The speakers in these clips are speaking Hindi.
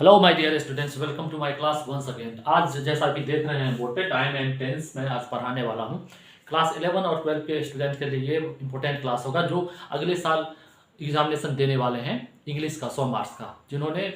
Hello my dear students, welcome to my class once again. आज जैसा कि देख रहे हैं बोर्ड पे टाइम एंड टेंस मैं आज पढ़ाने वाला हूं। क्लास 11 और 12 के स्टूडेंट के लिए ये इंपॉर्टेंट क्लास होगा जो अगले साल एग्जामिनेशन देने वाले हैं इंग्लिश का 100 मार्क्स का। जिन्होंने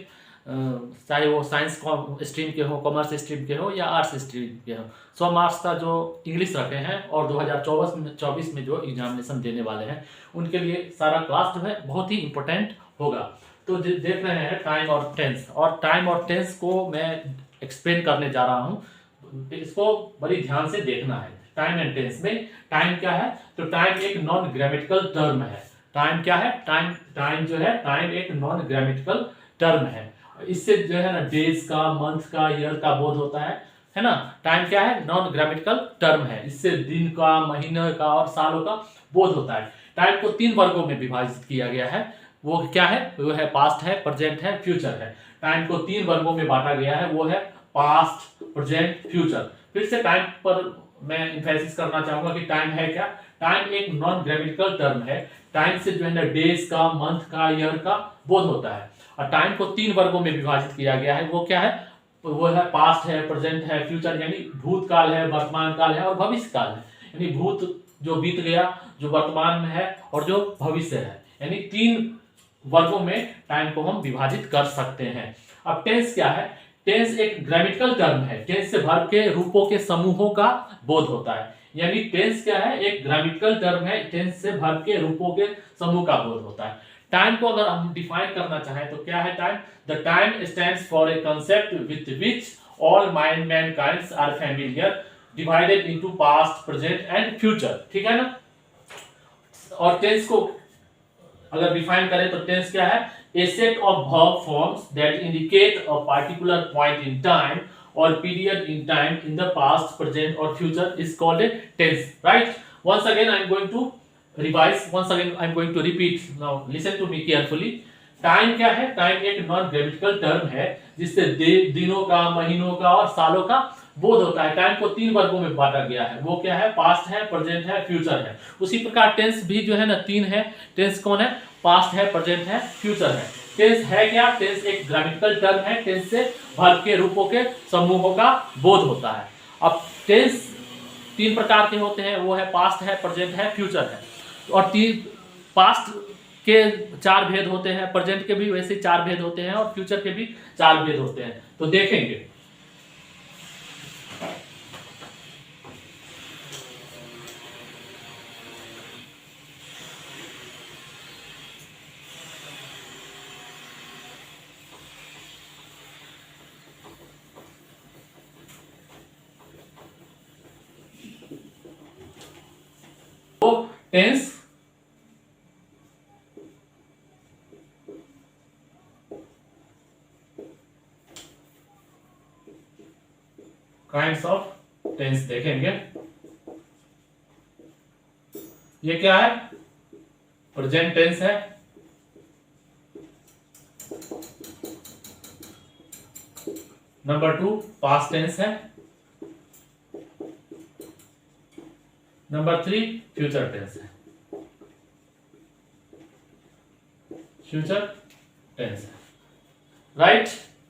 चाहे वो साइंस स्ट्रीम के हो, कॉमर्स स्ट्रीम के हो या आर्ट्स स्ट्रीम के हो, 100 मार्क्स का जो इंग्लिश रखे हैं और 2024 में जो एग्जामिनेशन देने वाले हैं उनके लिए सारा क्लास जो है बहुत ही इंपॉर्टेंट होगा। तो देख रहे हैं टाइम और टेंस को मैं एक्सप्लेन करने जा रहा हूं। इसको बड़ी ध्यान से देखना है। टाइम एंड टेंस में टाइम क्या है? तो टाइम एक नॉन ग्रामेटिकल टर्म है। टाइम क्या है? टाइम जो है, टाइम एक नॉन ग्रामेटिकल टर्म है। इससे जो है ना डेज का, मंथ का, ईयर का बोध होता है ना। टाइम क्या है? नॉन ग्रामेटिकल टर्म है। इससे दिन का, महीने का और सालों का बोध होता है। टाइम को 3 वर्गों में विभाजित किया गया है। वो क्या है? वो है पास्ट है, प्रेजेंट है, फ्यूचर है। टाइम को 3 वर्गों में बांटा गया है, वो है पास्ट, प्रेजेंट, फ्यूचर। फिर से टाइम पर मैं इंफेसिस करना चाहूंगा कि टाइम है क्या? टाइम एक नॉन ग्रामेटिकल टर्म है। टाइम से जो है ना डेज का, मंथ का, ईयर का बोध होता है। और टाइम को 3 वर्गों में विभाजित किया गया है। वो क्या है? वो है पास्ट है, प्रेजेंट है, फ्यूचर, यानी भूतकाल है, वर्तमान काल है और भविष्य काल है। यानी भूत जो बीत गया, जो वर्तमान में है और जो भविष्य है, यानी 3 वर्गों में टाइम को हम विभाजित कर सकते हैं। अब टेंस क्या है? टेंस एक ग्रामेटिकल टर्म है। टेंस से वर्ब के रूपों के समूहों का बोध होता है। यानी टेंस क्या है? एक ग्रामेटिकल टर्म है। टेंस से वर्ब के रूपों के समूह का बोध होता है। टाइम को अगर हम डिफाइन करना चाहें तो क्या है time? The time stands for a concept with which all mankinds are familiar, divided into past, present and future. ठीक है ना। और टेंस को अगर डिफाइन करें तो टेंस क्या है? A set of verb forms that indicate a particular point in time और period in time in the past, present और future is called a tense, right? once again I am going to revise, once again I am going to repeat. Now listen to me carefully. Time क्या है? टाइम एक नॉन ग्रामेटिकल टर्म है जिससे दिनों का, महीनों का और सालों का बोध होता है। टाइम को 3 वर्गों में बांटा गया है। वो क्या है? पास्ट है, प्रेजेंट है, फ्यूचर है। उसी प्रकार टेंस भी जो है ना 3 है। टेंस कौन है? पास्ट है, प्रेजेंट है, फ्यूचर है। टेंस है क्या? टेंस एक ग्रामेटिकल टर्म है। टेंस से वर्ब के रूपों के समूहों का बोध होता है। अब टेंस 3 प्रकार के होते हैं। वो है पास्ट है, प्रेजेंट है, फ्यूचर है। और 3 पास्ट के 4 भेद होते हैं, प्रेजेंट के भी वैसे 4 भेद होते हैं और फ्यूचर के भी 4 भेद होते हैं। तो देखेंगे। तो टेंस काइंड्स ऑफ टेंस देखेंगे। ये क्या है? प्रेजेंट टेंस है। नंबर 2 पास्ट टेंस है। नंबर 3 फ्यूचर टेंस है। फ्यूचर टेंस है, राइट?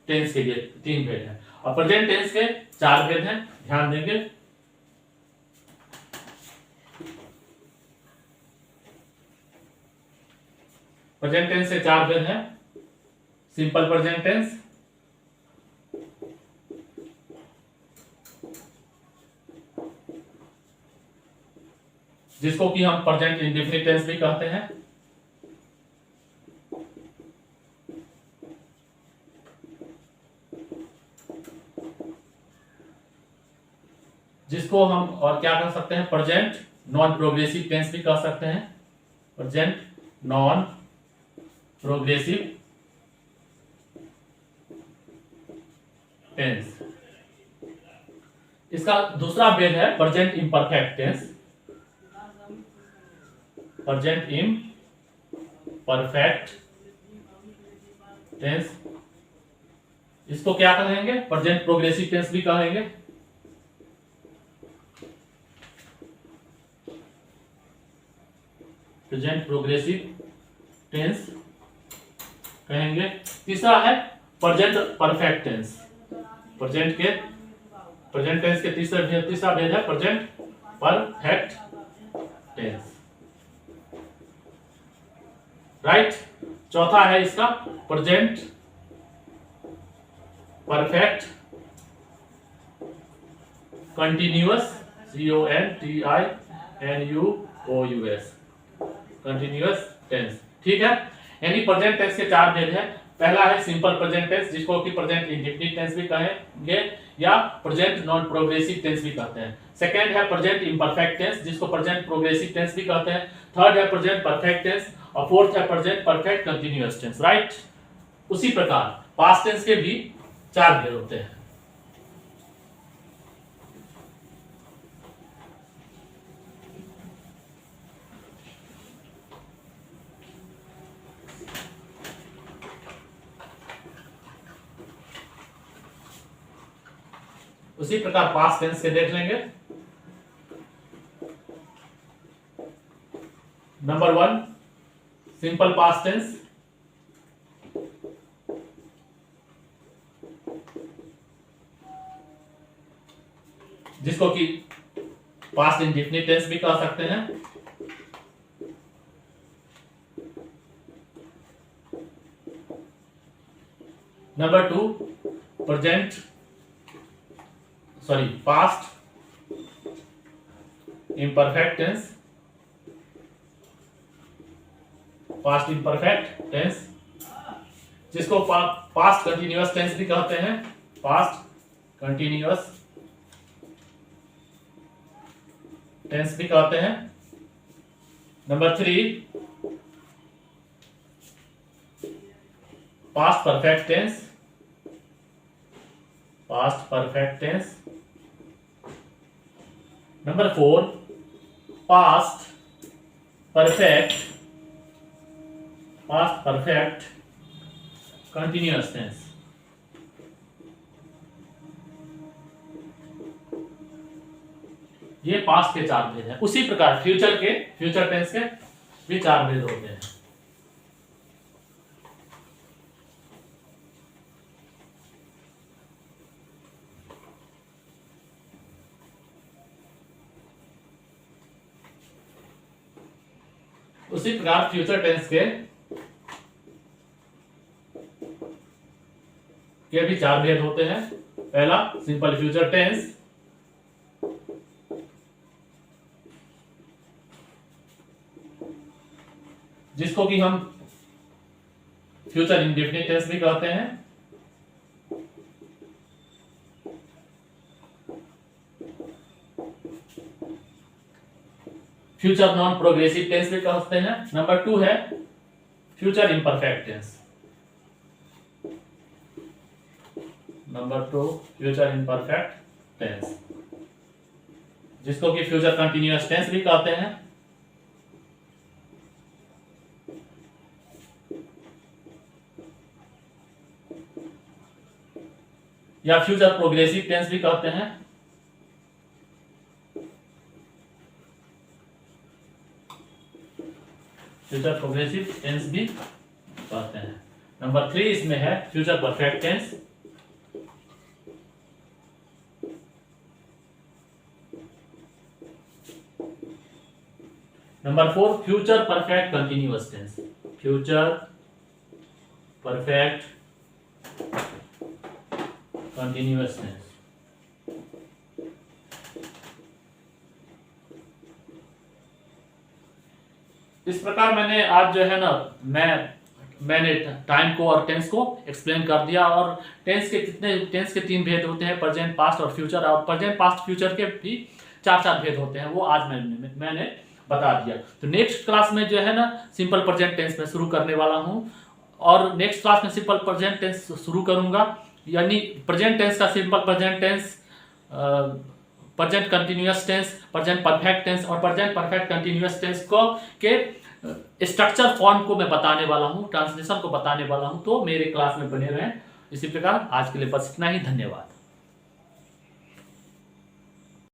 टेंस के लिए 3 भेद है और प्रेजेंट टेंस के 4 भेद हैं। ध्यान देंगे। प्रेजेंट टेंस से 4 भेद हैं। सिंपल प्रेजेंट टेंस, जिसको कि हम प्रेजेंट इंडेफिनिट टेंस भी कहते हैं। जिसको हम और क्या कह सकते हैं? प्रेजेंट नॉन प्रोग्रेसिव टेंस भी कह सकते हैं। Present non progressive tense. इसका दूसरा भेद है present imperfect tense. Present imperfect tense, इसको क्या कहेंगे? प्रेजेंट प्रोग्रेसिव टेंस भी कहेंगे। प्रेजेंट प्रोग्रेसिव टेंस कहेंगे। तीसरा है present perfect tense, present tense के तीसरा भेद है प्रेजेंट परफेक्ट टेंस, राइट। चौथा है इसका present perfect continuous, CONTINUOUS, continuous tense, ठीक है। यानी प्रेजेंट टेंस के चार भेद हैं। पहला है सिंपल प्रेजेंट टेंस, जिसको कि प्रेजेंट इंडेफिनिट टेंस भी कहेंगे या प्रेजेंट नॉन प्रोग्रेसिव टेंस भी कहते हैं। सेकंड है प्रेजेंट इम्परफेक्ट टेंस, जिसको प्रेजेंट प्रोग्रेसिव टेंस भी कहते हैं। थर्ड है प्रेजेंट परफेक्ट टेंस और फोर्थ है present perfect continuous tense, right. उसी प्रकार पास्ट टेंस के भी चार भेद होते हैं। उसी प्रकार पास्ट टेंस के देख लेंगे। नंबर 1 सिंपल पास्ट टेंस, जिसको कि पास्ट इंडेफिनिट टेंस भी कह सकते हैं। Number 2 past imperfect tense, past imperfect tense, जिसको पास्ट कंटिन्यूअस टेंस भी कहते हैं, पास्ट कंटिन्यूअस टेंस भी कहते हैं। Number 3 past perfect tense, past perfect tense. Number 4 past perfect continuous tense. ये पास्ट के चार भेद हैं। उसी प्रकार फ्यूचर टेंस के भी चार भेद होते हैं। उसी प्रकार फ्यूचर टेंस के भी चार भेद होते हैं। पहला सिंपल फ्यूचर टेंस, जिसको कि हम फ्यूचर इंडेफिनिट टेंस भी कहते हैं। फ्यूचर नॉन प्रोग्रेसिव टेंस भी कहते हैं। नंबर 2 है future imperfect tense, number 2 future imperfect tense, जिसको कि फ्यूचर कंटिन्यूअस टेंस भी कहते हैं। या फ्यूचर प्रोग्रेसिव टेंस भी कहते हैं। फ्यूचर प्रोग्रेसिव टेंस भी कहते हैं। नंबर 3 इसमें है future perfect tense, number 4 future perfect continuous tense, future perfect continuous tense. इस प्रकार मैंने आज जो है ना मैंने टाइम को और टेंस को एक्सप्लेन कर दिया, और टेंस के 3 भेद होते हैं, प्रेजेंट पास्ट और फ्यूचर, और प्रेजेंट पास्ट फ्यूचर के भी 4 भेद होते हैं, वो आज मैंने बता दिया। तो नेक्स्ट क्लास में जो है ना सिंपल प्रेजेंट टेंस में शुरू करने वाला हूँ, और नेक्स्ट क्लास में सिंपल प्रेजेंट टेंस शुरू करूँगा, यानी प्रेजेंट टेंस का simple present tense, present continuous tense, present perfect tense और प्रेजेंट परफेक्ट कंटिन्यूअस टेंस को के स्ट्रक्चर फॉर्म को मैं बताने वाला हूँ, ट्रांसलेशन को बताने वाला हूँ। तो मेरे क्लास में बने रहें। इसी प्रकार आज के लिए बस इतना ही। धन्यवाद।